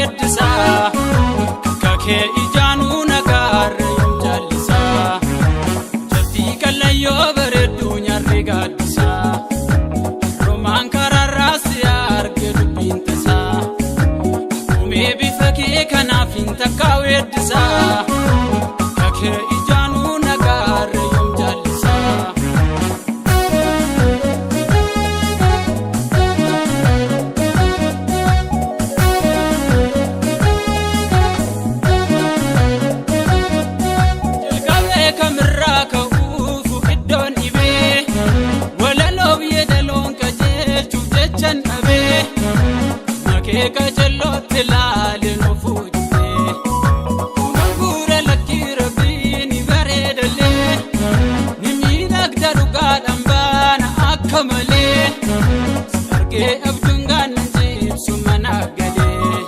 weeddisa kakee ijaanuu nagaarra yoom jaallisa jabbii qallayyoo bareedduu nyaarri gaaddisa romaan karaarraas arge dubbiin tasaa uumee bifa kee kanaaf hin takkaa weeddisa kakee ijaanuu nagaarra yoom jaallisa Makeka jallotti laalee nu fuudhee Mangura lakkii rabbiin bareedalee ni miidhagda dhugaadhaan baana akka malee sargee abjuun gaannan ciibsu mana galee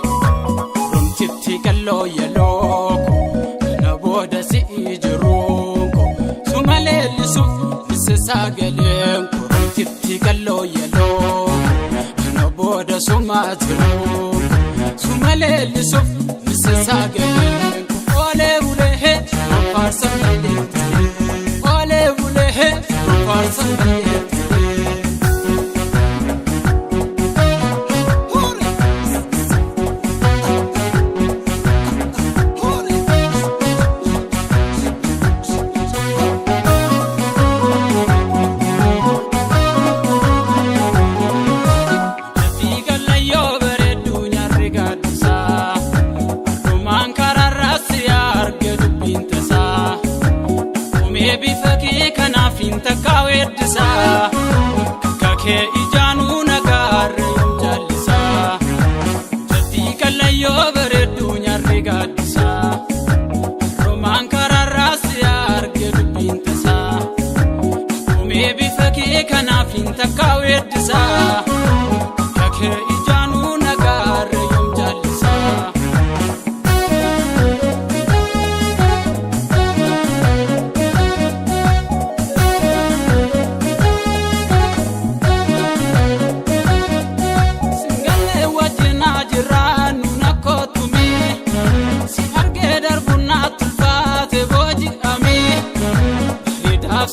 rumtitti qalloo yalooko kana booda si'i jiruunko suma leellisuuf isa saagaleenko rumtitti qalloo yalooko boda sumatru sumalellisuuf misasagalen ole bulehe farsamale ole bulehe farsamale kanaaf hin takkaa weeddisa kakee ijaanuu nagaarra yoom jaallisa jabbii qallayyoo bareedduu nyaarri gaaddisa romaan karaarraas arge dubbiin tasaa uumee bifa kee kanaaf hin takkaa weeddisa kakee ijaanuu nagaarra yoom jaallisa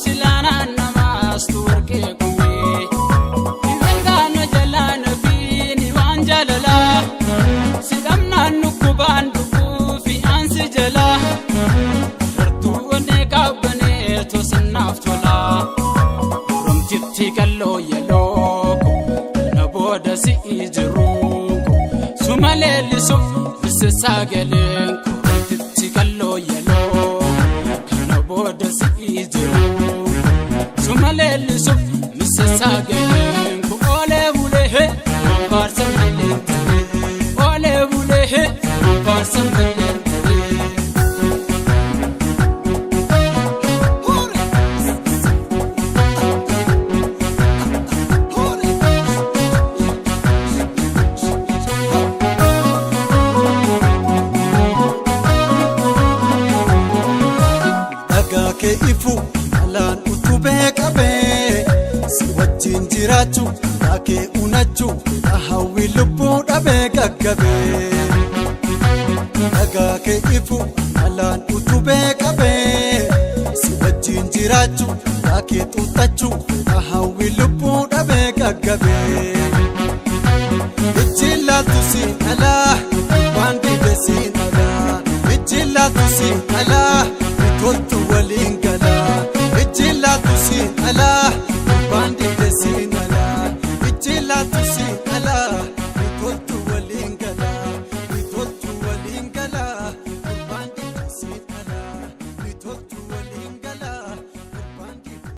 silana namastu warke kumee ingano jalana bini wanjalala sidamna nukubaan dukufi ansi jala hartuune qabbane tosnaaf tola rumtitti qalloo yalooko na booda si'i jiruunko suma leellisuuf misasaagaleenko rumtitti qalloo yalooko kana booda si'i jiruunko sumalellisuuf misasaagaleenko ole bulehe farsamale ole bulehe farsamale Dagake ifu alaan utubee qabee si wajjin jiraachuu daakee uunachuu hawwi lubbuu dhabee gaggabee dagake ifu alaan utubee qabee si wajjin jiraachuu daakee xuuxachuu hawwi lubbuu dhabee gaggabee ijjillaatu siin alaa waan dhibe siin alaa ijjillaatu siin alaa toltu waliin galaa ijjillaatu siin alaa